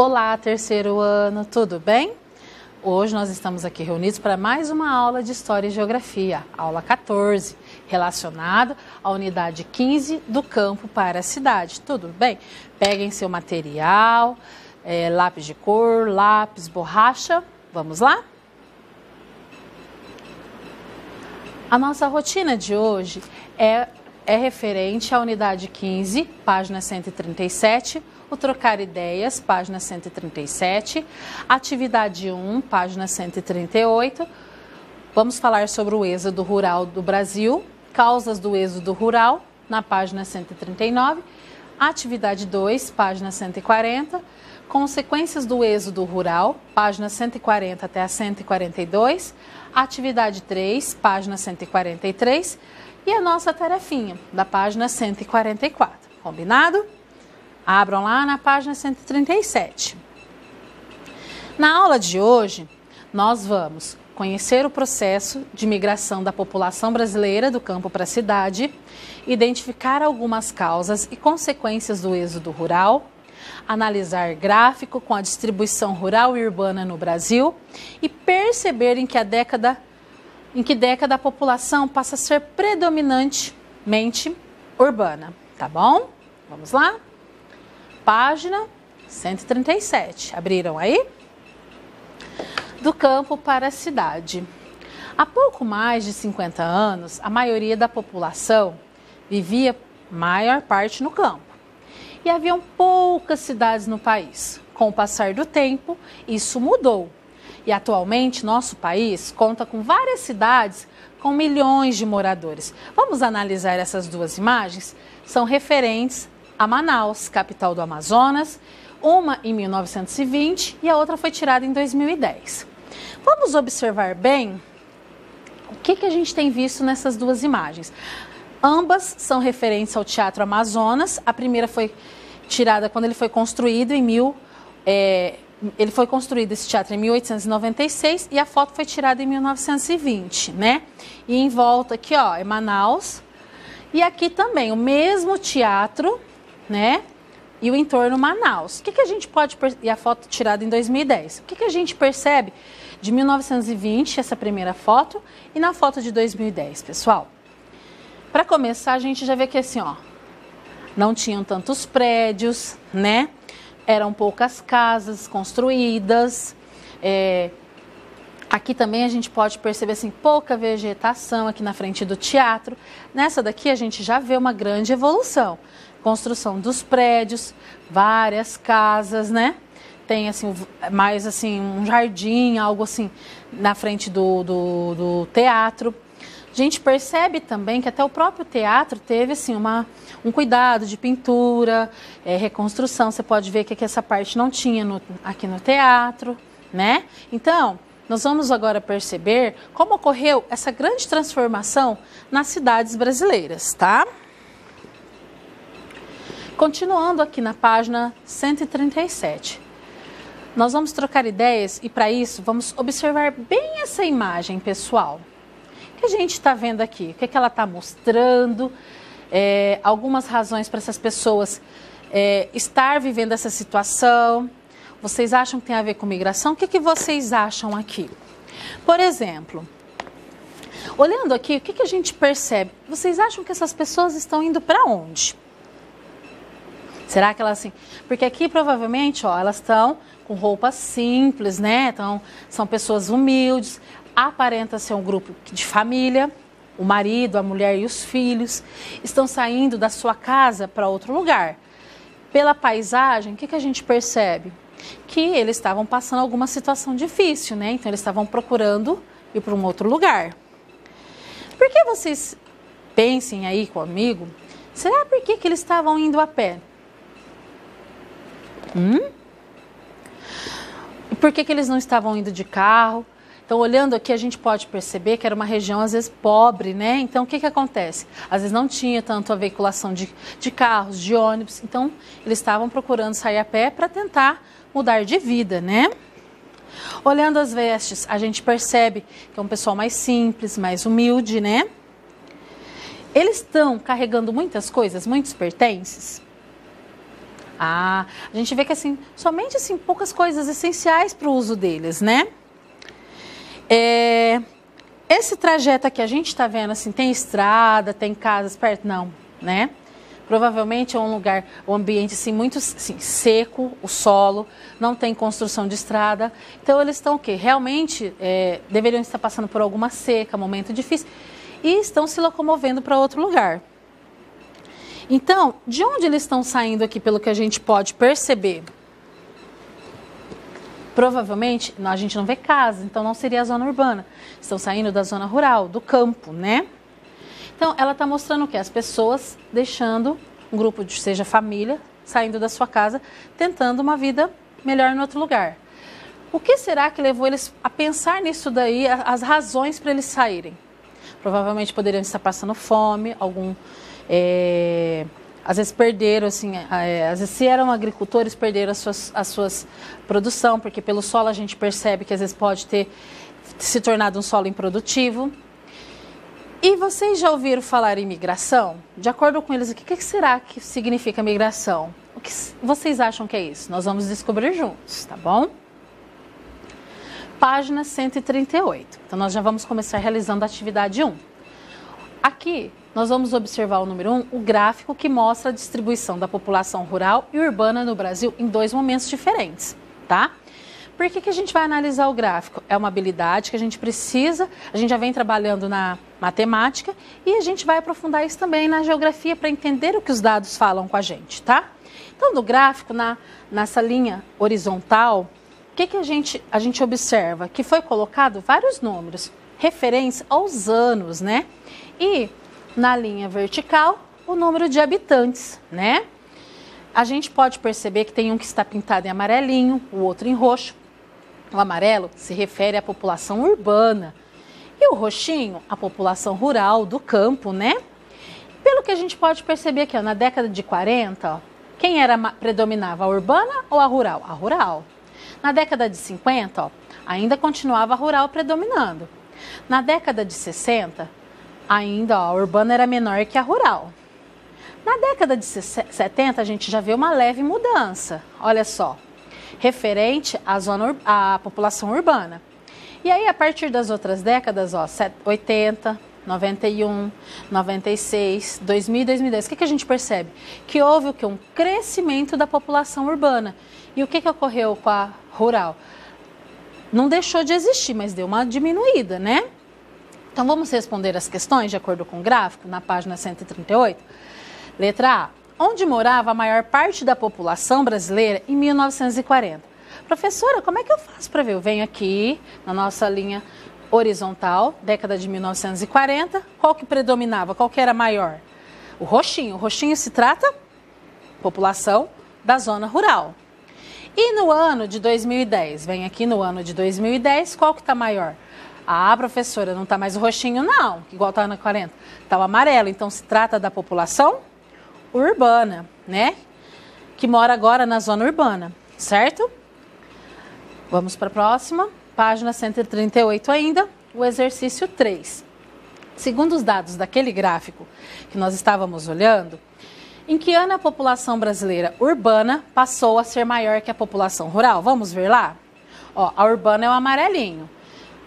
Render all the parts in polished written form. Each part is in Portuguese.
Olá, terceiro ano, tudo bem? Hoje nós estamos aqui reunidos para mais uma aula de História e Geografia, aula 14, relacionado à unidade 15 do campo para a cidade, tudo bem? Peguem seu material, lápis de cor, lápis, borracha, vamos lá? A nossa rotina de hoje é referente à unidade 15, página 137, o Trocar Ideias, página 137, atividade 1, página 138. Vamos falar sobre o êxodo rural do Brasil, causas do êxodo rural, na página 139. Atividade 2, página 140, consequências do êxodo rural, página 140 até a 142. Atividade 3, página 143. E a nossa tarefinha, da página 144. Combinado? Abram lá na página 137. Na aula de hoje, nós vamos conhecer o processo de migração da população brasileira do campo para a cidade, identificar algumas causas e consequências do êxodo rural, analisar gráfico com a distribuição rural e urbana no Brasil e perceber em que década a população passa a ser predominantemente urbana, tá bom? Vamos lá? Página 137. Abriram aí? Do campo para a cidade. Há pouco mais de 50 anos, a maioria da população vivia maior parte no campo. E haviam poucas cidades no país. Com o passar do tempo, isso mudou. E atualmente, nosso país conta com várias cidades com milhões de moradores. Vamos analisar essas duas imagens? São referentes a Manaus, capital do Amazonas, uma em 1920 e a outra foi tirada em 2010. Vamos observar bem o que a gente tem visto nessas duas imagens. Ambas são referentes ao Teatro Amazonas. A primeira foi tirada quando ele foi construído esse teatro em 1896 e a foto foi tirada em 1920, né? E em volta aqui, ó, é Manaus. E aqui também o mesmo teatro, né? E o entorno Manaus. O que a gente pode e a foto tirada em 2010. O que a gente percebe de 1920, essa primeira foto, e na foto de 2010, pessoal? Para começar, a gente já vê que assim, ó, não tinham tantos prédios, né? Eram poucas casas construídas. Aqui também a gente pode perceber assim, pouca vegetação aqui na frente do teatro. Nessa daqui a gente já vê uma grande evolução. Construção dos prédios, várias casas, né? Tem assim, mais assim, um jardim, algo assim, na frente do teatro. A gente percebe também que até o próprio teatro teve assim, um cuidado de pintura, reconstrução. Você pode ver que aqui essa parte não tinha aqui no teatro, né? Então, nós vamos agora perceber como ocorreu essa grande transformação nas cidades brasileiras, tá? Continuando aqui na página 137. Nós vamos trocar ideias e para isso vamos observar bem essa imagem, pessoal. O que a gente está vendo aqui? O que ela está mostrando? Algumas razões para essas pessoas estar vivendo essa situação. Vocês acham que tem a ver com migração? O que vocês acham aqui? Por exemplo, olhando aqui, o que a gente percebe? Vocês acham que essas pessoas estão indo para onde? Será que elas assim? Porque aqui provavelmente, ó, elas estão com roupas simples, né? Então, são pessoas humildes, aparenta ser um grupo de família, o marido, a mulher e os filhos estão saindo da sua casa para outro lugar. Pela paisagem, o que a gente percebe? Que eles estavam passando alguma situação difícil, né? Então, eles estavam procurando ir para um outro lugar. Por que vocês pensem aí comigo, será por que eles estavam indo a pé? E por que eles não estavam indo de carro? Então, olhando aqui, a gente pode perceber que era uma região, às vezes, pobre, né? Então, o que acontece? Às vezes não tinha tanto a veiculação de carros, de ônibus. Então, eles estavam procurando sair a pé para tentar mudar de vida, né? Olhando as vestes, a gente percebe que é um pessoal mais simples, mais humilde, né? Eles estão carregando muitas coisas, muitos pertences? A gente vê que assim, somente assim, poucas coisas essenciais para o uso deles, né? Esse trajeto aqui, a gente está vendo assim, tem estrada, tem casas perto? Não, né? Provavelmente é um lugar, um ambiente assim, muito assim, seco, o solo, não tem construção de estrada. Então eles estão o quê? Realmente deveriam estar passando por alguma seca, momento difícil, e estão se locomovendo para outro lugar. Então, de onde eles estão saindo aqui, pelo que a gente pode perceber? Provavelmente, a gente não vê casa, então não seria a zona urbana. Estão saindo da zona rural, do campo, né? Então, ela está mostrando o quê? As pessoas deixando um grupo, seja família, saindo da sua casa, tentando uma vida melhor em outro lugar. O que será que levou eles a pensar nisso daí, as razões para eles saírem? Provavelmente poderiam estar passando fome, às vezes perderam, assim, às vezes se eram agricultores, perderam a suas produção, porque pelo solo a gente percebe que às vezes pode ter se tornado um solo improdutivo. E vocês já ouviram falar em migração? De acordo com eles, o que será que significa migração? O que vocês acham que é isso? Nós vamos descobrir juntos, tá bom? Página 138. Então, nós já vamos começar realizando a atividade 1. Aqui, nós vamos observar o número 1, o gráfico que mostra a distribuição da população rural e urbana no Brasil em 2 momentos diferentes, tá? Por que a gente vai analisar o gráfico? É uma habilidade que a gente precisa, a gente já vem trabalhando na matemática e a gente vai aprofundar isso também na geografia para entender o que os dados falam com a gente, tá? Então, no gráfico, nessa linha horizontal, o que a gente observa? Que foi colocado vários números referentes aos anos, né? E na linha vertical, o número de habitantes, né? A gente pode perceber que tem um que está pintado em amarelinho, o outro em roxo. O amarelo se refere à população urbana e o roxinho, a população rural, do campo, né? Pelo que a gente pode perceber aqui, ó, na década de 40, ó, quem predominava, a urbana ou a rural? A rural. Na década de 50, ó, ainda continuava a rural predominando. Na década de 60, ainda ó, a urbana era menor que a rural. Na década de 70, a gente já vê uma leve mudança, olha só, referente à população urbana. E aí, a partir das outras décadas, ó, 80, 91, 96, 2000 e 2010, o que a gente percebe? Que houve o quê? Um crescimento da população urbana. E o que ocorreu com a rural? Não deixou de existir, mas deu uma diminuída, né? Então, vamos responder as questões de acordo com o gráfico, na página 138. Letra A. Onde morava a maior parte da população brasileira em 1940? Professora, como é que eu faço para ver? Eu venho aqui na nossa linha horizontal, década de 1940. Qual que predominava? Qual que era maior? O roxinho. O roxinho se trata população da zona rural. E no ano de 2010? Vem aqui no ano de 2010, qual que está maior? Ah, professora, não está mais o roxinho não, igual estava na 40. Está o amarelo, então se trata da população urbana, né? Que mora agora na zona urbana, certo? Vamos para a próxima, página 138 ainda, o exercício 3. Segundo os dados daquele gráfico que nós estávamos olhando, em que ano a população brasileira urbana passou a ser maior que a população rural? Vamos ver lá? Ó, a urbana é o amarelinho.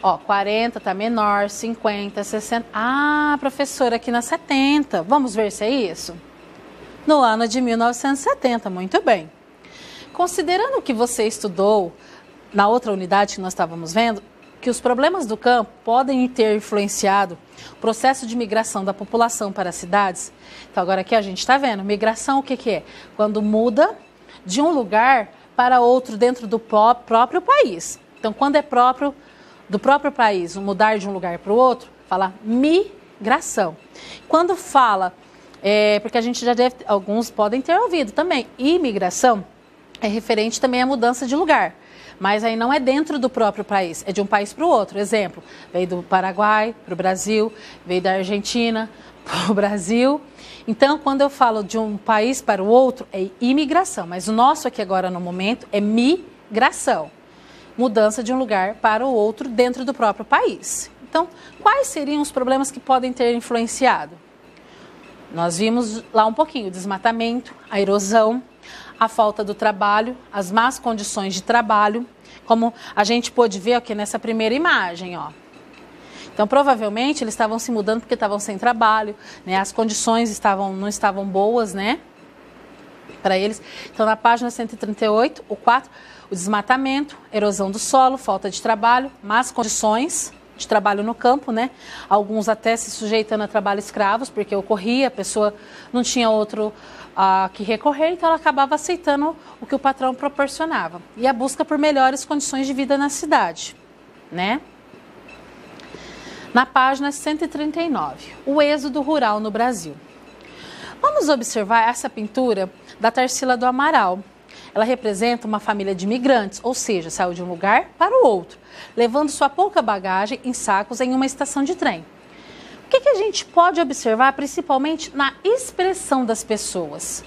Ó, 40 está menor, 50, 60... Ah, professora, aqui na 70. Vamos ver se é isso? No ano de 1970, muito bem. Considerando o que você estudou na outra unidade que nós estávamos vendo, que os problemas do campo podem ter influenciado o processo de migração da população para as cidades. Então, agora aqui a gente está vendo, migração o que é? Quando muda de um lugar para outro dentro do próprio país. Então, quando é próprio do próprio país, mudar de um lugar para o outro, fala migração. Quando fala, porque a gente já deve, alguns podem ter ouvido também, imigração é referente também à mudança de lugar. Mas aí não é dentro do próprio país, é de um país para o outro. Exemplo, veio do Paraguai para o Brasil, veio da Argentina para o Brasil. Então, quando eu falo de um país para o outro, é imigração. Mas o nosso aqui agora no momento é migração. Mudança de um lugar para o outro dentro do próprio país. Então, quais seriam os problemas que podem ter influenciado? Nós vimos lá um pouquinho o desmatamento, a erosão, a falta do trabalho, as más condições de trabalho, como a gente pôde ver aqui nessa primeira imagem, ó. Então, provavelmente, eles estavam se mudando porque estavam sem trabalho, né? As condições não estavam boas, né? Para eles. Então, na página 138, o 4, o desmatamento, erosão do solo, falta de trabalho, más condições de trabalho no campo, né? Alguns até se sujeitando a trabalho escravos, porque ocorria, a pessoa não tinha outro que recorrer, então ela acabava aceitando o que o patrão proporcionava. E a busca por melhores condições de vida na cidade, né? Na página 139, o êxodo rural no Brasil. Vamos observar essa pintura da Tarsila do Amaral. Ela representa uma família de imigrantes, ou seja, saiu de um lugar para o outro, levando sua pouca bagagem em sacos em uma estação de trem. O que a gente pode observar, principalmente na expressão das pessoas?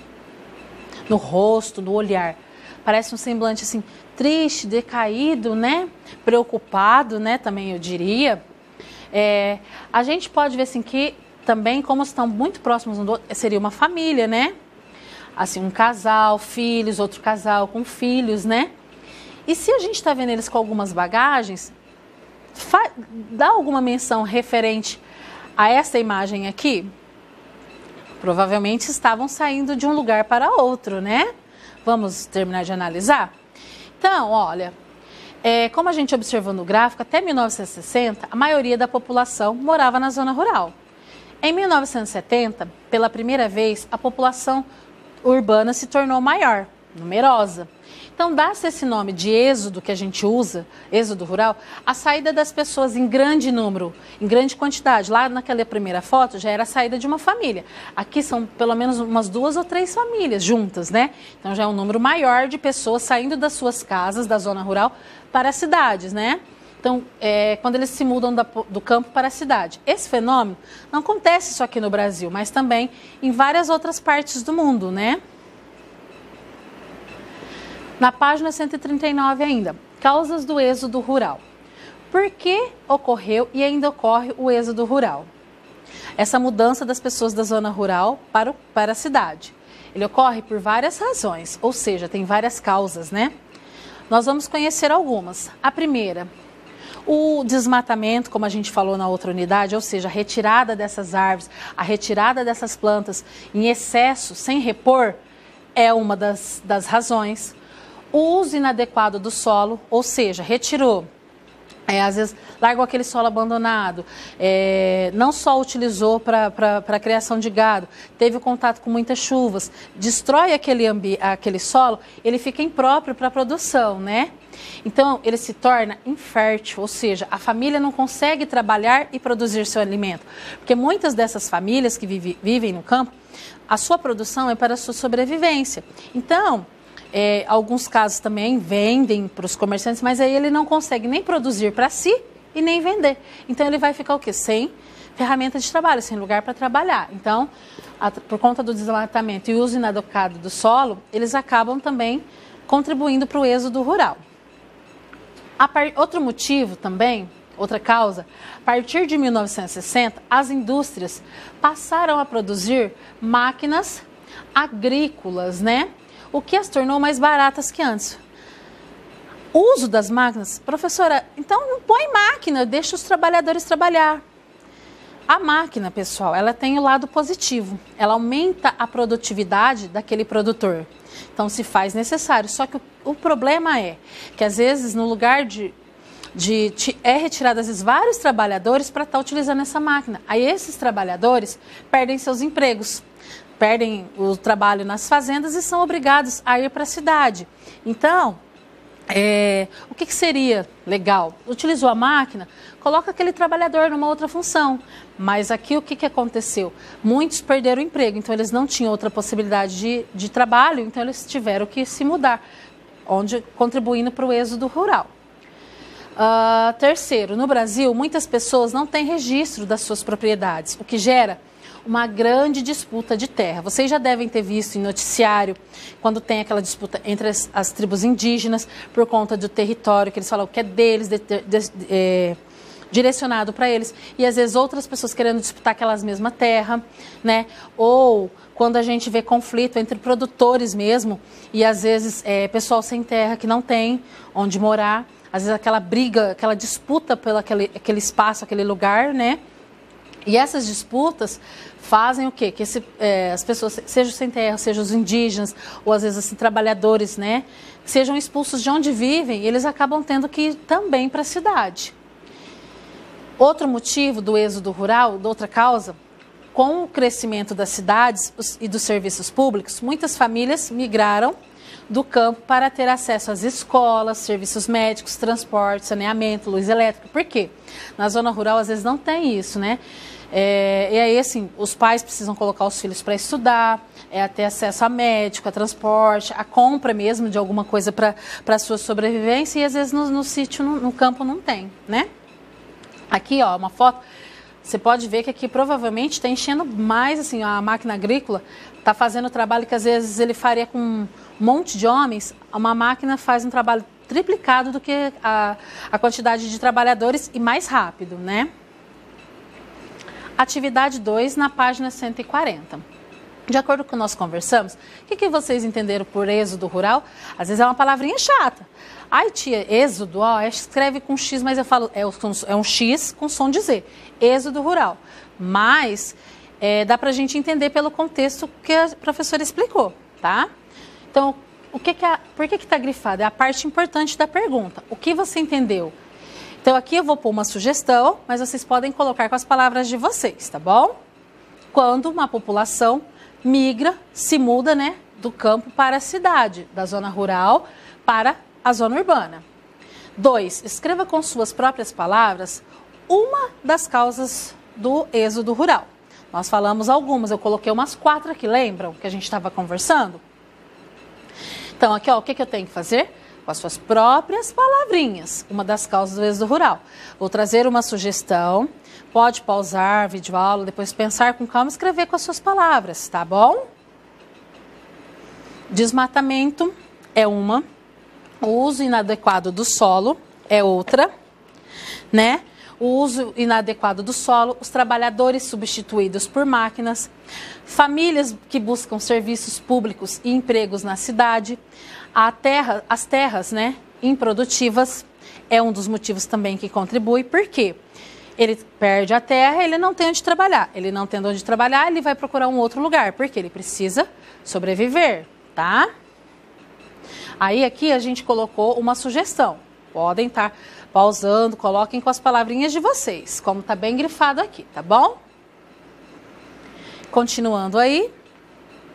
No rosto, no olhar. Parece um semblante assim, triste, decaído, né? Preocupado, né? Também eu diria. A gente pode ver assim que também, como estão muito próximos um do outro, seria uma família, né? Assim, um casal, filhos, outro casal com filhos, né? E se a gente está vendo eles com algumas bagagens, dá alguma menção referente a essa imagem aqui? Provavelmente estavam saindo de um lugar para outro, né? Vamos terminar de analisar? Então, olha, como a gente observou no gráfico, até 1960, a maioria da população morava na zona rural. Em 1970, pela primeira vez, a população urbana se tornou maior, numerosa. Então, dá-se esse nome de êxodo que a gente usa, êxodo rural, a saída das pessoas em grande número, em grande quantidade. Lá naquela primeira foto já era a saída de uma família. Aqui são pelo menos umas 2 ou 3 famílias juntas, né? Então já é um número maior de pessoas saindo das suas casas, da zona rural, para as cidades, né? Então, quando eles se mudam do campo para a cidade. Esse fenômeno não acontece só aqui no Brasil, mas também em várias outras partes do mundo, né? Na página 139 ainda, causas do êxodo rural. Por que ocorreu e ainda ocorre o êxodo rural? Essa mudança das pessoas da zona rural para a cidade. Ele ocorre por várias razões, ou seja, tem várias causas, né? Nós vamos conhecer algumas. A primeira, o desmatamento, como a gente falou na outra unidade, ou seja, a retirada dessas árvores, a retirada dessas plantas em excesso, sem repor, é uma das razões. O uso inadequado do solo, ou seja, retirou, às vezes largou aquele solo abandonado, não só utilizou para a criação de gado, teve contato com muitas chuvas, destrói aquele solo, ele fica impróprio para a produção, né? Então, ele se torna infértil, ou seja, a família não consegue trabalhar e produzir seu alimento. Porque muitas dessas famílias que vivem no campo, a sua produção é para a sua sobrevivência. Então, alguns casos também vendem para os comerciantes, mas aí ele não consegue nem produzir para si e nem vender. Então, ele vai ficar o quê? Sem ferramenta de trabalho, sem lugar para trabalhar. Então, por conta do desmatamento e uso inadequado do solo, eles acabam também contribuindo para o êxodo rural. Outro motivo também, outra causa, a partir de 1960, as indústrias passaram a produzir máquinas agrícolas, né? O que as tornou mais baratas que antes. O uso das máquinas, professora, então não põe máquina, deixa os trabalhadores trabalhar. A máquina, pessoal, ela tem o lado positivo, ela aumenta a produtividade daquele produtor. Então, se faz necessário. Só que o problema é que, às vezes, no lugar é retirado, às vezes, vários trabalhadores para estar utilizando essa máquina. Aí, esses trabalhadores perdem seus empregos, perdem o trabalho nas fazendas e são obrigados a ir para a cidade. Então, o que seria legal? Utilizou a máquina, coloca aquele trabalhador numa outra função. Mas aqui o que aconteceu? Muitos perderam o emprego, então eles não tinham outra possibilidade de trabalho, então eles tiveram que se mudar, contribuindo para o êxodo rural. Terceiro, no Brasil, muitas pessoas não têm registro das suas propriedades, o que gera uma grande disputa de terra. Vocês já devem ter visto em noticiário, quando tem aquela disputa entre as tribos indígenas, por conta do território, que eles falam que é deles, direcionado para eles, e às vezes outras pessoas querendo disputar aquelas mesmas terras, né? Ou quando a gente vê conflito entre produtores mesmo, e às vezes pessoal sem terra que não tem onde morar, às vezes aquela briga, aquela disputa pelo aquele espaço, aquele lugar, né? E essas disputas fazem o quê? Que as pessoas, sejam sem terra, sejam os indígenas, ou às vezes assim, trabalhadores, né? Sejam expulsos de onde vivem, e eles acabam tendo que ir também para a cidade. Outro motivo do êxodo rural, outra causa, com o crescimento das cidades e dos serviços públicos, muitas famílias migraram do campo para ter acesso às escolas, serviços médicos, transporte, saneamento, luz elétrica. Por quê? Na zona rural, às vezes, não tem isso, né? E aí, assim, os pais precisam colocar os filhos para estudar, ter acesso a médico, a transporte, a compra mesmo de alguma coisa para a sua sobrevivência, e às vezes no sítio, no campo, não tem, né? Aqui, ó, uma foto, você pode ver que aqui provavelmente está enchendo mais, assim, a máquina agrícola está fazendo o trabalho que às vezes ele faria com um monte de homens, uma máquina faz um trabalho triplicado do que a quantidade de trabalhadores e mais rápido, né? Atividade 2, na página 140. De acordo com o que nós conversamos, o que vocês entenderam por êxodo rural? Às vezes é uma palavrinha chata. Ai, tia, êxodo, ó, escreve com X, mas eu falo, é um X com som de Z. Êxodo rural. Mas dá pra gente entender pelo contexto que a professora explicou, tá? Então, por que está grifado? É a parte importante da pergunta. O que você entendeu? Então, aqui eu vou pôr uma sugestão, mas vocês podem colocar com as palavras de vocês, tá bom? Quando uma população migra, se muda, né, do campo para a cidade, da zona rural para a zona urbana. 2, escreva com suas próprias palavras uma das causas do êxodo rural. Nós falamos algumas, eu coloquei umas 4 aqui, lembram que a gente estava conversando? Então, aqui, ó, o que eu tenho que fazer? Com as suas próprias palavrinhas, uma das causas do êxodo rural. Vou trazer uma sugestão, pode pausar, videoaula, depois pensar com calma e escrever com as suas palavras, tá bom? Desmatamento é uma, o uso inadequado do solo é outra, né? O uso inadequado do solo, os trabalhadores substituídos por máquinas, famílias que buscam serviços públicos e empregos na cidade, as terras, né, improdutivas é um dos motivos também que contribui. Por quê? Ele perde a terra, ele não tem onde trabalhar. Ele não tendo onde trabalhar, ele vai procurar um outro lugar, porque ele precisa sobreviver, tá? Aí aqui a gente colocou uma sugestão. Podem estar pausando, coloquem com as palavrinhas de vocês, como está bem grifado aqui, tá bom? Continuando aí,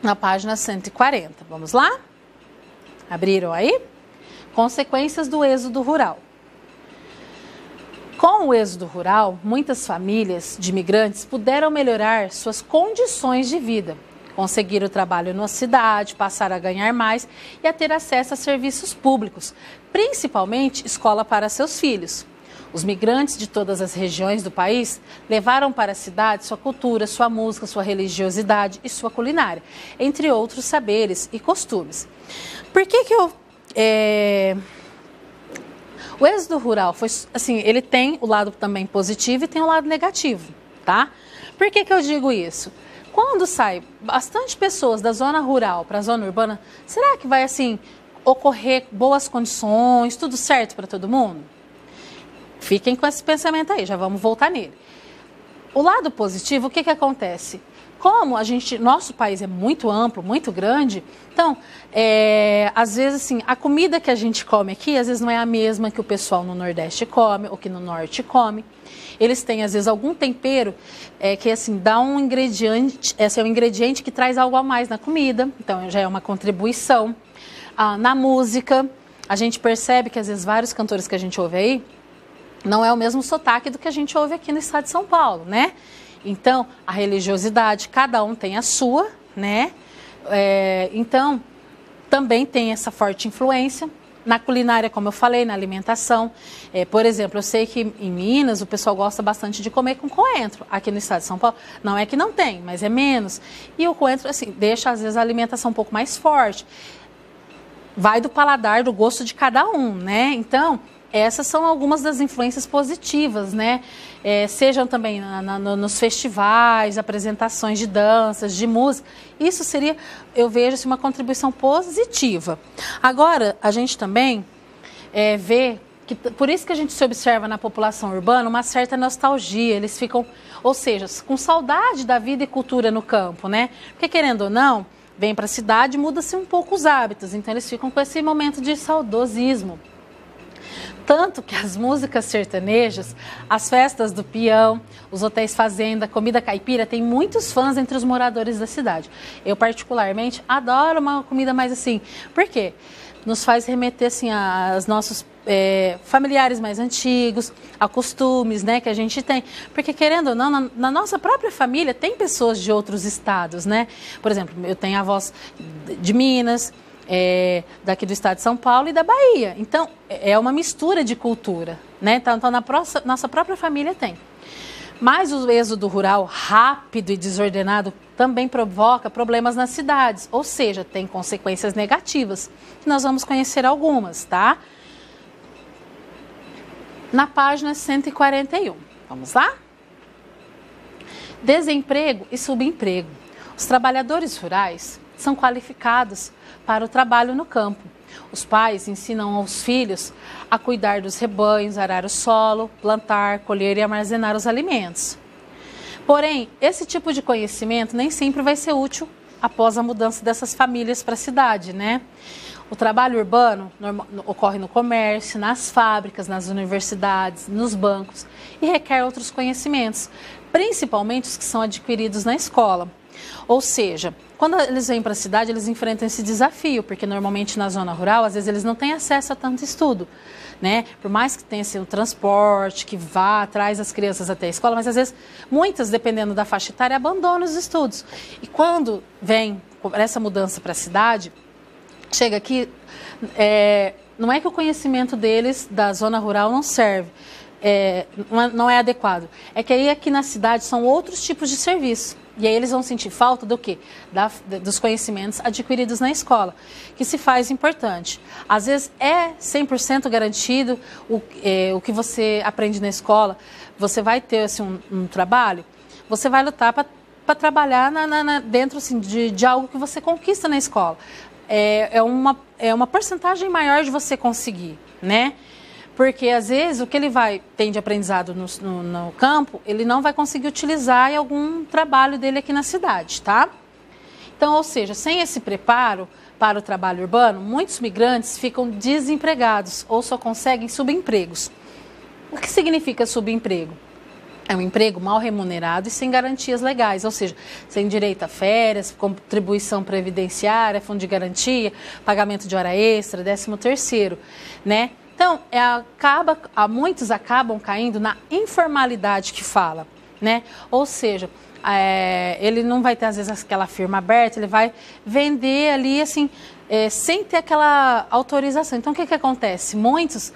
na página 140. Vamos lá? Abriram aí? Consequências do êxodo rural. Com o êxodo rural, muitas famílias de imigrantes puderam melhorar suas condições de vida, conseguir o trabalho na cidade, passar a ganhar mais e a ter acesso a serviços públicos, principalmente escola para seus filhos. Os migrantes de todas as regiões do país levaram para a cidade sua cultura, sua música, sua religiosidade e sua culinária, entre outros saberes e costumes. Por que o êxodo rural foi assim, ele tem o lado também positivo e tem o lado negativo, tá? Por que eu digo isso? Quando sai bastante pessoas da zona rural para a zona urbana, será que vai assim ocorrer boas condições, tudo certo para todo mundo? Fiquem com esse pensamento aí, já vamos voltar nele. O lado positivo, o que acontece? Como nosso país é muito amplo, muito grande, então, às vezes, assim, a comida que a gente come aqui, às vezes não é a mesma que o pessoal no Nordeste come, ou que no Norte come. Eles têm, às vezes, algum tempero que, assim, dá um ingrediente, esse é um ingrediente que traz algo a mais na comida, então já é uma contribuição. Na música, a gente percebe que, às vezes, vários cantores que a gente ouve aí, não é o mesmo sotaque do que a gente ouve aqui no estado de São Paulo, né? Então, a religiosidade, cada um tem a sua, né? Então, também tem essa forte influência. Na culinária, como eu falei, na alimentação. Por exemplo, eu sei que em Minas o pessoal gosta bastante de comer com coentro. Aqui no estado de São Paulo, não é que não tem, mas é menos. E o coentro, assim, deixa às vezes a alimentação um pouco mais forte. Vai do paladar, do gosto de cada um, né? Então, essas são algumas das influências positivas, né? Sejam também nos festivais, apresentações de danças, de música. Isso seria, eu vejo, assim, uma contribuição positiva. Agora, a gente também vê que, por isso que a gente se observa na população urbana uma certa nostalgia. Eles ficam, ou seja, com saudade da vida e cultura no campo, né? Porque, querendo ou não, vem para a cidade, muda-se um pouco os hábitos. Então, eles ficam com esse momento de saudosismo. Tanto que as músicas sertanejas, as festas do peão, os hotéis fazenda, comida caipira, tem muitos fãs entre os moradores da cidade. Eu, particularmente, adoro uma comida mais assim. Por quê? Nos faz remeter assim, aos nossos familiares mais antigos, a costumes, né, que a gente tem. Porque, querendo ou não, na nossa própria família tem pessoas de outros estados, né? Por exemplo, eu tenho avós de Minas, daqui do estado de São Paulo e da Bahia. Então, é uma mistura de cultura, né? Então, nossa própria família tem. Mas o êxodo rural rápido e desordenado também provoca problemas nas cidades, ou seja, tem consequências negativas, que nós vamos conhecer algumas, tá? Na página 141, vamos lá? Desemprego e subemprego. Os trabalhadores rurais são qualificados para o trabalho no campo. Os pais ensinam aos filhos a cuidar dos rebanhos, arar o solo, plantar, colher e armazenar os alimentos. Porém, esse tipo de conhecimento nem sempre vai ser útil após a mudança dessas famílias para a cidade, né? O trabalho urbano ocorre no comércio, nas fábricas, nas universidades, nos bancos e requer outros conhecimentos, principalmente os que são adquiridos na escola. Ou seja, quando eles vêm para a cidade, eles enfrentam esse desafio, porque normalmente na zona rural, às vezes eles não têm acesso a tanto estudo, né? Por mais que tenha assim, o transporte, que traz as crianças até a escola, mas às vezes, muitas, dependendo da faixa etária, abandonam os estudos. E quando vem essa mudança para a cidade, chega aqui, não é que o conhecimento deles da zona rural não serve, não é adequado. É que aí aqui na cidade são outros tipos de serviço. E aí eles vão sentir falta do quê? Dos conhecimentos adquiridos na escola, que se faz importante. Às vezes é 100% garantido o que você aprende na escola. Você vai ter assim, um trabalho, você vai lutar para trabalhar dentro assim, de algo que você conquista na escola. É uma porcentagem maior de você conseguir, né? Porque, às vezes, o que ele tem de aprendizado no campo, ele não vai conseguir utilizar em algum trabalho dele aqui na cidade, tá? Então, ou seja, sem esse preparo para o trabalho urbano, muitos migrantes ficam desempregados ou só conseguem subempregos. O que significa subemprego? É um emprego mal remunerado e sem garantias legais, ou seja, sem direito a férias, contribuição previdenciária, fundo de garantia, pagamento de hora extra, 13º, né? Então, muitos acabam caindo na informalidade que fala, né? Ou seja, ele não vai ter, às vezes, aquela firma aberta, ele vai vender ali, assim, sem ter aquela autorização. Então, o que acontece? Muitos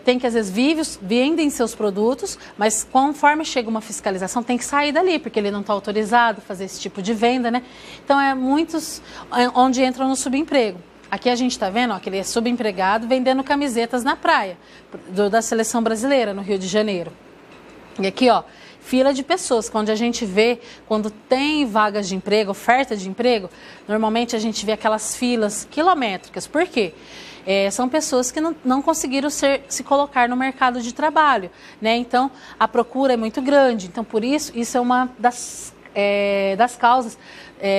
têm que, às vezes, vendem seus produtos, mas conforme chega uma fiscalização, tem que sair dali, porque ele não está autorizado a fazer esse tipo de venda, né? Então, muitos onde entram no subemprego. Aqui a gente está vendo que ele é subempregado vendendo camisetas na praia da seleção brasileira, no Rio de Janeiro. E aqui, ó, fila de pessoas, onde a gente vê, quando tem vagas de emprego, oferta de emprego, normalmente a gente vê aquelas filas quilométricas. Por quê? São pessoas que não conseguiram se colocar no mercado de trabalho, né? Então, a procura é muito grande. Então, por isso é uma das causas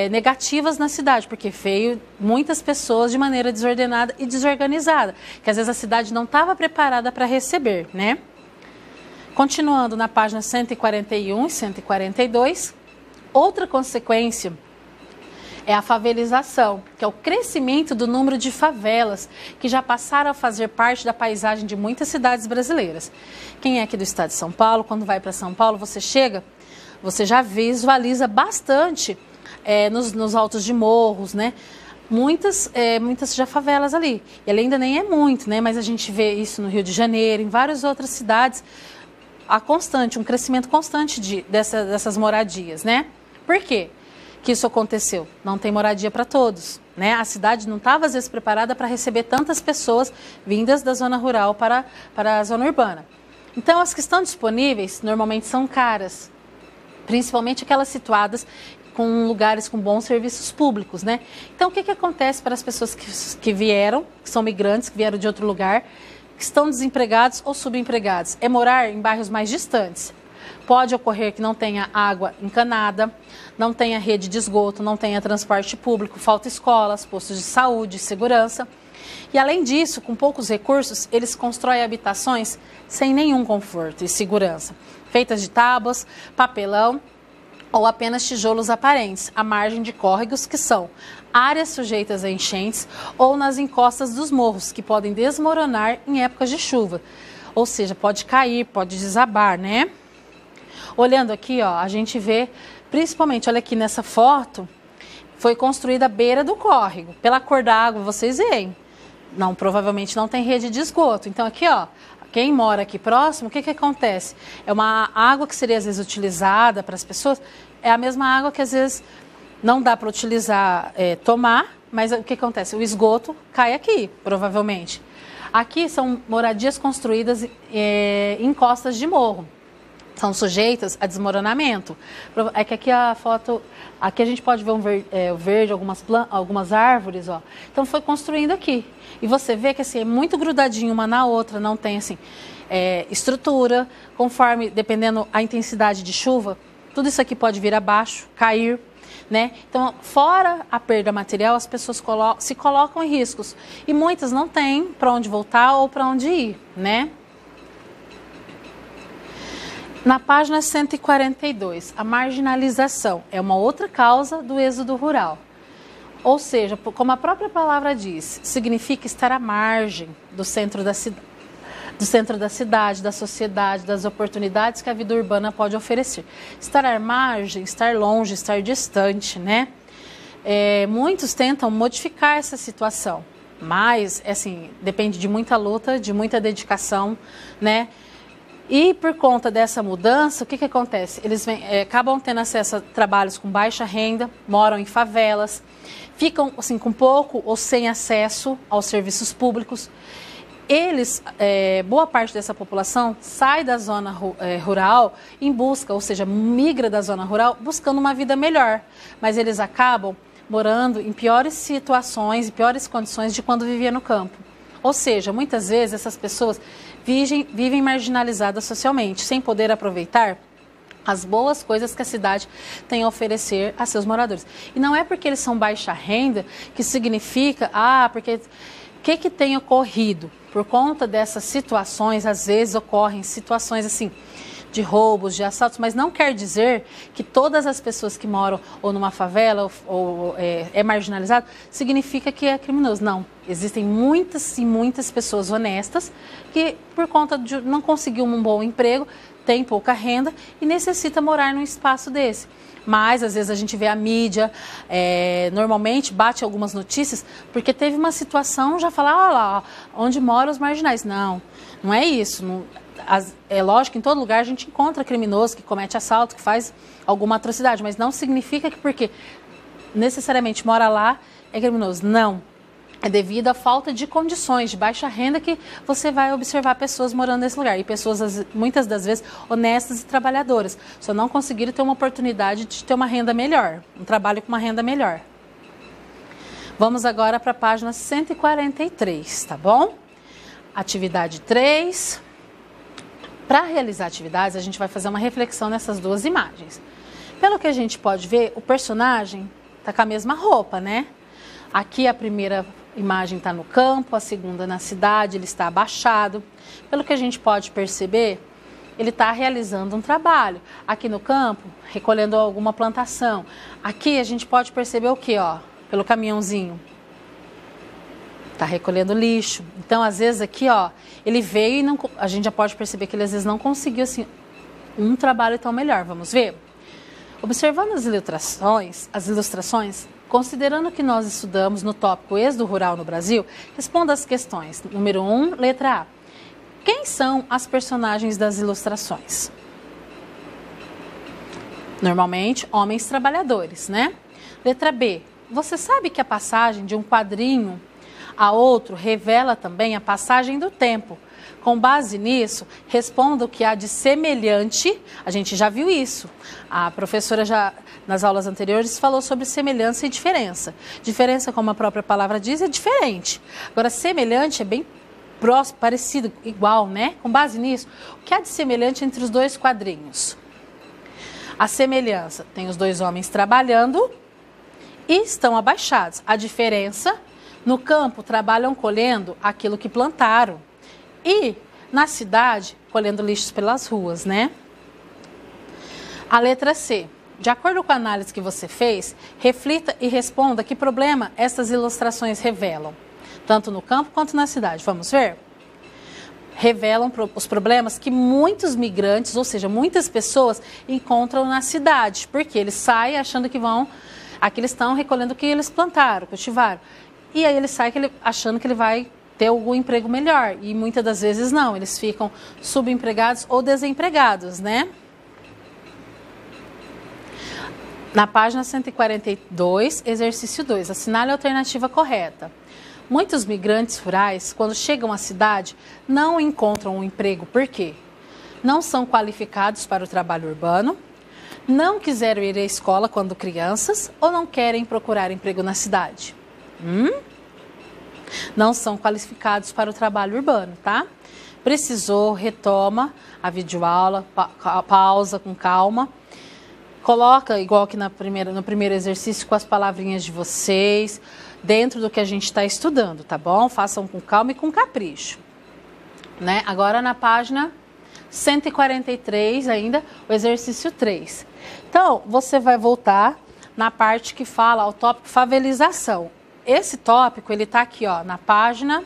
negativas na cidade, porque veio muitas pessoas de maneira desordenada e desorganizada, que às vezes a cidade não estava preparada para receber, né? Continuando na página 141 e 142, outra consequência é a favelização, que é o crescimento do número de favelas que já passaram a fazer parte da paisagem de muitas cidades brasileiras. Quem é aqui do estado de São Paulo, quando vai para São Paulo, você já visualiza bastante nos altos de morros, né? Muitas já favelas ali. E ele ainda nem é muito, né? Mas a gente vê isso no Rio de Janeiro, em várias outras cidades, um crescimento constante dessas moradias, né? Por quê que isso aconteceu? Não tem moradia para todos. né? A cidade não estava, às vezes, preparada para receber tantas pessoas vindas da zona rural para a zona urbana. Então, as que estão disponíveis, normalmente são caras, principalmente aquelas situadas com lugares com bons serviços públicos, né? Então, o que acontece para as pessoas que vieram, que são migrantes, que vieram de outro lugar, que estão desempregados ou subempregados? É morar em bairros mais distantes. Pode ocorrer que não tenha água encanada, não tenha rede de esgoto, não tenha transporte público, falta escolas, postos de saúde, segurança. E além disso, com poucos recursos, eles constroem habitações sem nenhum conforto e segurança, feitas de tábuas, papelão ou apenas tijolos aparentes, à margem de córregos, que são áreas sujeitas a enchentes, ou nas encostas dos morros, que podem desmoronar em épocas de chuva. Ou seja, pode cair, pode desabar, né? Olhando aqui, ó, a gente vê, principalmente, olha aqui nessa foto, foi construída à beira do córrego. Pela cor da água, vocês veem. Não, provavelmente não tem rede de esgoto. Então aqui, ó, quem mora aqui próximo, o que acontece? É uma água que seria às vezes utilizada para as pessoas, é a mesma água que às vezes não dá para utilizar, tomar, mas o que acontece? O esgoto cai aqui, provavelmente. Aqui são moradias construídas em costas de morro. São sujeitas a desmoronamento. É que aqui a foto, aqui a gente pode ver o verde, algumas árvores, ó. Então foi construindo aqui. E você vê que assim, é muito grudadinho uma na outra, não tem assim, estrutura, conforme, dependendo a intensidade de chuva, tudo isso aqui pode vir abaixo, cair, né? Então, fora a perda material, as pessoas se colocam em riscos. E muitas não têm para onde voltar ou para onde ir, né? Na página 142, a marginalização é uma outra causa do êxodo rural. Ou seja, como a própria palavra diz, significa estar à margem do centro da cidade, da sociedade, das oportunidades que a vida urbana pode oferecer. Estar à margem, estar longe, estar distante, né? Muitos tentam modificar essa situação, mas, assim, depende de muita luta, de muita dedicação, né? E por conta dessa mudança, o que acontece? Eles acabam tendo acesso a trabalhos com baixa renda, moram em favelas, ficam assim, com pouco ou sem acesso aos serviços públicos. Eles, boa parte dessa população sai da zona rural em busca, ou seja, migra da zona rural buscando uma vida melhor. Mas eles acabam morando em piores situações e piores condições de quando vivia no campo. Ou seja, muitas vezes essas pessoas vivem marginalizadas socialmente, sem poder aproveitar as boas coisas que a cidade tem a oferecer a seus moradores. E não é porque eles são baixa renda que significa, porque o que tem ocorrido? Por conta dessas situações, às vezes ocorrem situações assim, de roubos, de assaltos, mas não quer dizer que todas as pessoas que moram ou numa favela ou é marginalizado, significa que é criminoso. Não, existem muitas e muitas pessoas honestas que por conta de não conseguir um bom emprego, tem pouca renda e necessita morar num espaço desse. Mas, às vezes, a gente vê a mídia, normalmente bate algumas notícias, porque teve uma situação, já fala, olha lá, onde moram os marginais. Não, não é isso. Não, é lógico que em todo lugar a gente encontra criminoso que comete assalto, que faz alguma atrocidade, mas não significa que porque necessariamente mora lá é criminoso. Não. É devido à falta de condições, de baixa renda, que você vai observar pessoas morando nesse lugar. E pessoas, muitas das vezes, honestas e trabalhadoras. Só não conseguiram ter uma oportunidade de ter uma renda melhor, um trabalho com uma renda melhor. Vamos agora para a página 143, tá bom? Atividade 3. Para realizar atividades, a gente vai fazer uma reflexão nessas duas imagens. Pelo que a gente pode ver, o personagem está com a mesma roupa, né? Aqui a primeira imagem está no campo, a segunda na cidade, ele está abaixado. Pelo que a gente pode perceber, ele está realizando um trabalho. Aqui no campo, recolhendo alguma plantação. Aqui a gente pode perceber o quê, ó? Pelo caminhãozinho. Está recolhendo lixo. Então, às vezes aqui, ó, ele veio e não, a gente já pode perceber que ele às vezes não conseguiu assim, um trabalho tão melhor. Vamos ver? Observando as ilustrações, considerando que nós estudamos no tópico êxodo rural no Brasil, responda as questões. Número 1, letra A. Quem são as personagens das ilustrações? Normalmente, homens trabalhadores, né? Letra B. você sabe que a passagem de um quadrinho a outro revela também a passagem do tempo. Com base nisso, responda o que há de semelhante. A gente já viu isso. A professora já, nas aulas anteriores, falou sobre semelhança e diferença. Diferença, como a própria palavra diz, é diferente. Agora, semelhante é bem próximo, parecido, igual, né? Com base nisso, o que há de semelhante entre os dois quadrinhos? A semelhança, tem os dois homens trabalhando e estão abaixados. A diferença, no campo, trabalham colhendo aquilo que plantaram. E na cidade, colhendo lixos pelas ruas, né? A letra C. De acordo com a análise que você fez, reflita e responda que problema essas ilustrações revelam, tanto no campo quanto na cidade. Vamos ver? Revelam os problemas que muitos migrantes, ou seja, muitas pessoas encontram na cidade, porque eles saem achando que vão, aqui eles estão recolhendo o que eles plantaram, cultivaram, e aí ele sai achando que ele vai ter algum emprego melhor, e muitas das vezes não, eles ficam subempregados ou desempregados, né? Na página 142, exercício 2, assinale a alternativa correta. Muitos migrantes rurais, quando chegam à cidade, não encontram um emprego. Por quê? Não são qualificados para o trabalho urbano, não quiseram ir à escola quando crianças ou não querem procurar emprego na cidade. Não são qualificados para o trabalho urbano, tá? Precisou, retoma a videoaula, pausa com calma. Coloca, igual que no primeiro exercício, com as palavrinhas de vocês, dentro do que a gente está estudando, tá bom? Façam com calma e com capricho. Né? Agora na página 143 ainda, o exercício 3. Então, você vai voltar na parte que fala o tópico favelização. Esse tópico, ele está aqui, ó, na página,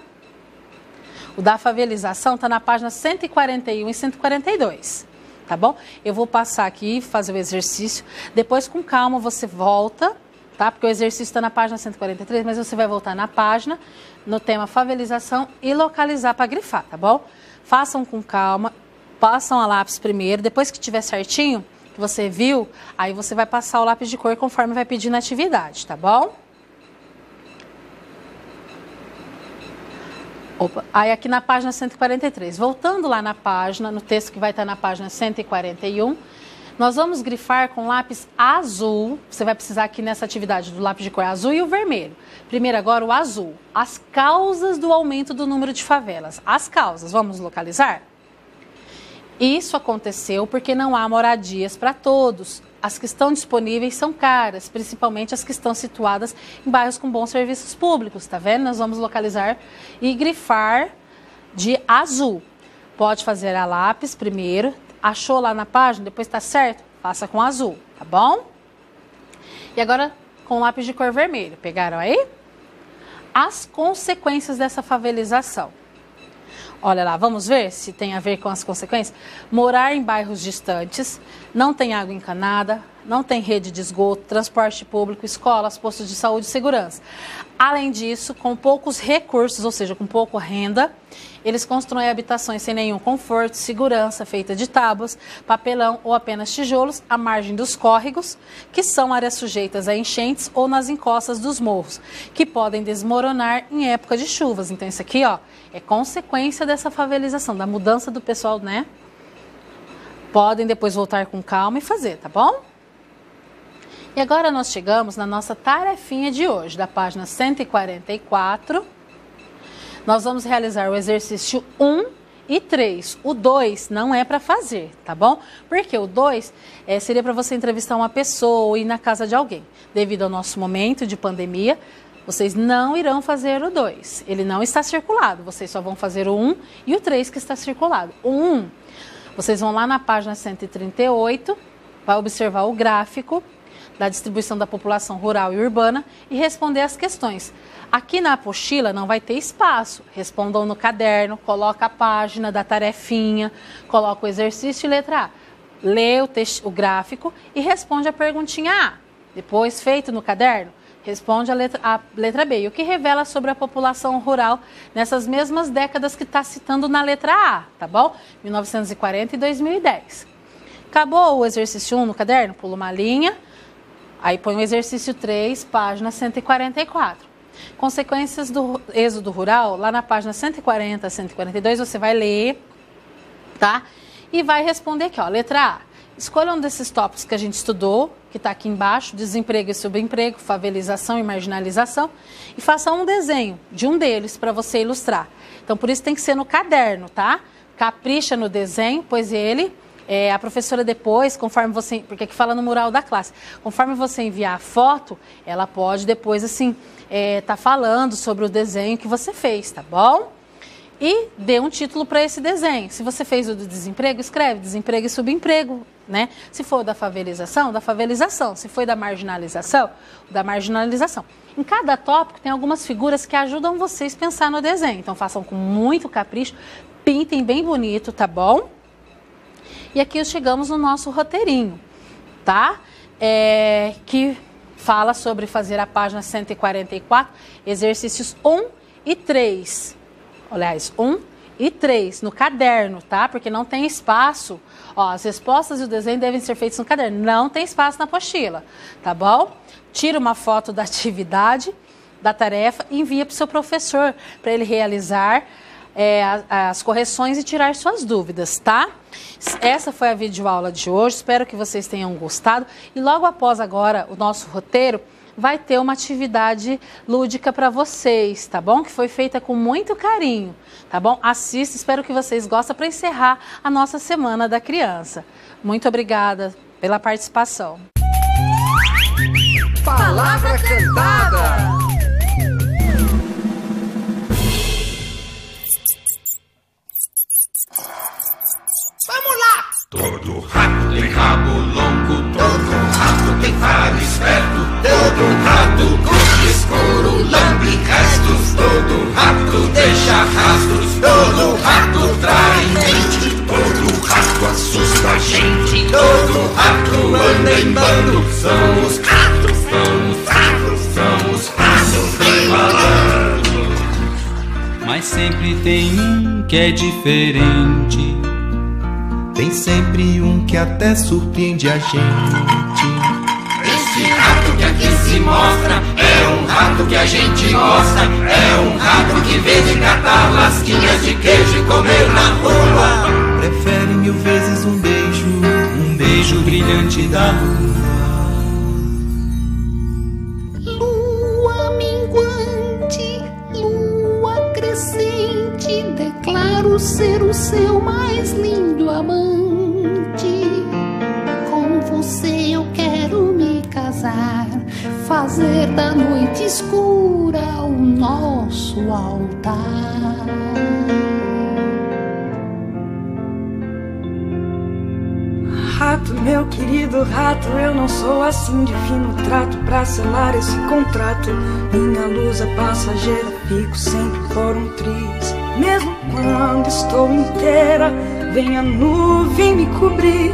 o da favelização está na página 141 e 142, tá bom? Eu vou passar aqui, fazer o exercício, depois com calma você volta, tá? Porque o exercício está na página 143, mas você vai voltar na página, no tema favelização e localizar para grifar, tá bom? Façam com calma, passam a lápis primeiro, depois que tiver certinho, que você viu, aí você vai passar o lápis de cor conforme vai pedir na atividade, tá bom? Opa. Aí aqui na página 143, voltando lá na página, no texto que vai estar na página 141, nós vamos grifar com lápis azul, você vai precisar aqui nessa atividade do lápis de cor azul e o vermelho. Primeiro agora o azul, as causas do aumento do número de favelas. As causas, vamos localizar? Isso aconteceu porque não há moradias para todos. As que estão disponíveis são caras, principalmente as que estão situadas em bairros com bons serviços públicos, tá vendo? Nós vamos localizar e grifar de azul. Pode fazer a lápis primeiro, achou lá na página, depois tá certo? Faça com azul, tá bom? E agora com lápis de cor vermelho, pegaram aí? As consequências dessa favelização. Olha lá, vamos ver se tem a ver com as consequências? Morar em bairros distantes, não tem água encanada, não tem rede de esgoto, transporte público, escolas, postos de saúde e segurança. Além disso, com poucos recursos, ou seja, com pouca renda, eles constroem habitações sem nenhum conforto, segurança, feita de tábuas, papelão ou apenas tijolos, à margem dos córregos, que são áreas sujeitas a enchentes ou nas encostas dos morros, que podem desmoronar em época de chuvas. Então isso aqui, ó, é consequência dessa favelização, da mudança do pessoal, né? Podem depois voltar com calma e fazer, tá bom? E agora nós chegamos na nossa tarefinha de hoje, da página 144. Nós vamos realizar o exercício 1 e 3. O 2 não é para fazer, tá bom? Porque o 2 seria para você entrevistar uma pessoa ou ir na casa de alguém. Devido ao nosso momento de pandemia, vocês não irão fazer o 2. Ele não está circulado. Vocês só vão fazer o 1 e o 3 que está circulado. O 1, vocês vão lá na página 138, vai observar o gráfico da distribuição da população rural e urbana e responder as questões. Aqui na apostila não vai ter espaço. Respondam no caderno, coloca a página da tarefinha, coloca o exercício e letra A. Lê o gráfico e responde a perguntinha A. Depois, feito no caderno, responde a letra B. E o que revela sobre a população rural nessas mesmas décadas que está citando na letra A, tá bom? 1940 e 2010. Acabou o exercício 1 no caderno? Pula uma linha. Aí põe o exercício 3, página 144. Consequências do êxodo rural, lá na página 140, 142, você vai ler, tá? E vai responder aqui, ó, letra A. Escolha um desses tópicos que a gente estudou, que está aqui embaixo, desemprego e subemprego, favelização e marginalização, e faça um desenho de um deles para você ilustrar. Então, por isso tem que ser no caderno, tá? Capricha no desenho, pois ele... a professora depois, conforme você... Porque aqui fala no mural da classe. Conforme você enviar a foto, ela pode depois, assim, tá falando sobre o desenho que você fez, tá bom? E dê um título para esse desenho. Se você fez o do desemprego, escreve desemprego e subemprego, né? Se for da favelização, da favelização. Se for da marginalização, da marginalização. Em cada tópico tem algumas figuras que ajudam vocês a pensar no desenho. Então façam com muito capricho, pintem bem bonito, tá bom? E aqui chegamos no nosso roteirinho, tá? Que fala sobre fazer a página 144, exercícios 1 e 3. Aliás, 1 e 3 no caderno, tá? Porque não tem espaço. Ó, as respostas e o desenho devem ser feitos no caderno. Não tem espaço na apostila, tá bom? Tira uma foto da atividade, da tarefa e envia para o seu professor para ele realizar as correções e tirar suas dúvidas, tá? Essa foi a videoaula de hoje, espero que vocês tenham gostado. E logo após agora o nosso roteiro, vai ter uma atividade lúdica para vocês, tá bom? Que foi feita com muito carinho, tá bom? Assista, espero que vocês gostem para encerrar a nossa Semana da Criança. Muito obrigada pela participação. Palavra cantada. Vamos lá! Todo rato tem rabo longo, todo rato tem faro esperto, todo rato curte escuro, lambe restos, todo rato deixa rastros, todo rato trai mente, todo rato assusta a gente, todo rato anda em bando, são os ratos, são os ratos bem malandros. Mas sempre tem um que é diferente. Tem sempre um que até surpreende a gente. Esse rato que aqui se mostra é um rato que a gente gosta. É um rato que vem de catar lasquinhas de queijo e comer na rua. Prefere 1000 vezes um beijo brilhante da lua. Lua minguante, lua crescente, declaro ser o seu mais lindo amante. Com você eu quero me casar, fazer da noite escura o nosso altar. Rato, meu querido rato, eu não sou assim de fino trato. Pra selar esse contrato, minha luz é passageira, fico sempre por um triz. Mesmo quando estou inteira, vem a nuvem me cobrir.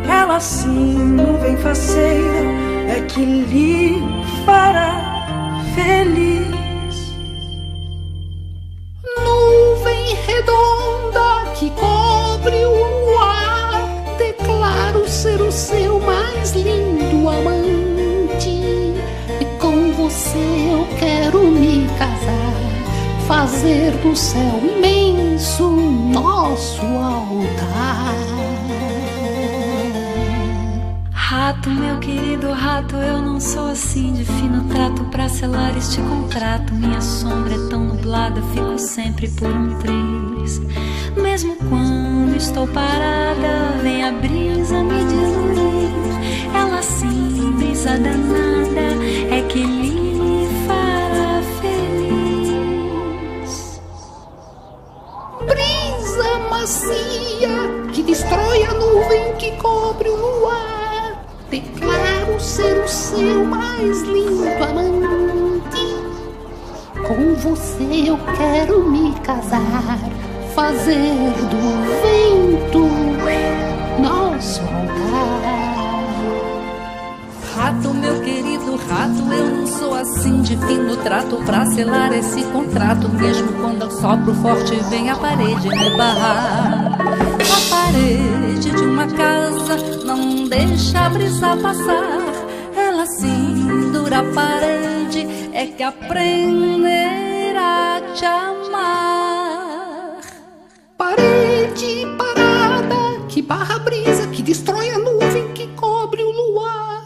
Ela sim, nuvem faceira, é que lhe fará feliz. Nuvem redonda que cobre o luar, declaro ser o seu mais lindo amante. E com você eu quero me casar, fazer do céu imenso nosso altar. Rato, meu querido rato, eu não sou assim de fino trato. Pra selar este contrato, minha sombra é tão nublada, fico sempre por um triz. Mesmo quando estou parada, vem a brisa me diluir. Ela sim, brisa danada, é que lhe fará feliz. Brisa macia que destrói a nuvem que cobre o luar, declaro ser o seu mais lindo amante. Com você eu quero me casar, fazer do vento nosso altar. Rato, meu querido rato, eu não sou assim de fino trato. Pra selar esse contrato, mesmo quando eu sopro forte, vem a parede me barrar. A parede de uma casa não deixa a brisa passar. Ela assim, dura parede é que aprenderá a te amar. Parede parada que barra a brisa, que destrói a nuvem, que cobre o luar.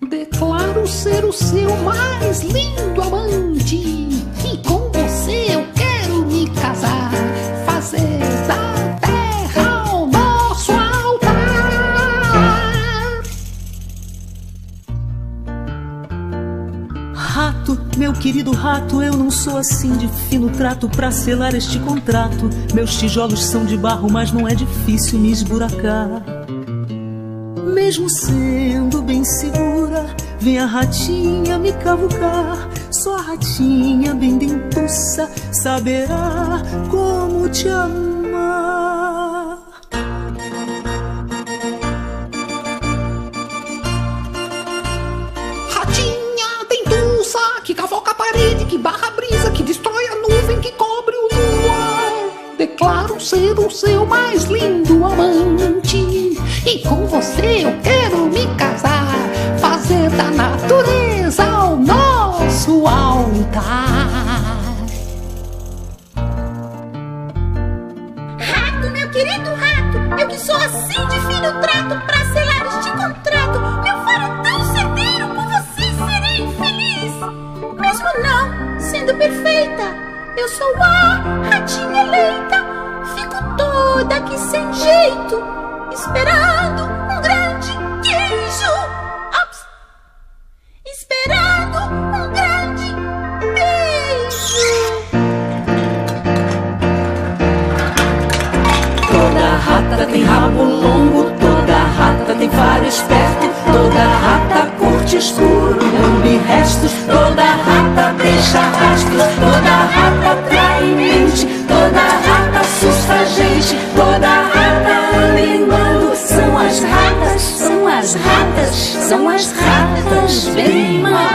Declaro ser o seu mais lindo amante, e com você eu quero me casar, fazer da terra o nosso altar. Rato, meu querido rato, eu não sou assim de fino trato pra selar este contrato. Meus tijolos são de barro, mas não é difícil me esburacar. Mesmo sendo bem segura, vem a ratinha me cavucar. Só a ratinha bem dentuça saberá como te amar. Ratinha dentuça que cavoca a parede, que barra a brisa, que destrói a nuvem, que cobre o luar. Declaro ser o seu mais lindo amante, e com você eu quero me casar, fazer da natureza o nosso altar. Rato, meu querido rato, eu que sou assim de fino trato pra selar este contrato, meu faro tão certeiro, com você serei feliz. Mesmo não sendo perfeita, eu sou a ratinha eleita, fico toda aqui sem jeito, esperando um grande queijo. Ops! Esperando um grande beijo. Toda rata tem rabo longo, toda rata tem faro esperto, toda rata curte escuro, lambe restos, toda rata deixa rastros, toda rata trai mente, toda rata assusta gente, toda rata anda em bando. São as ratas, são as ratas, são as ratas bem malandras.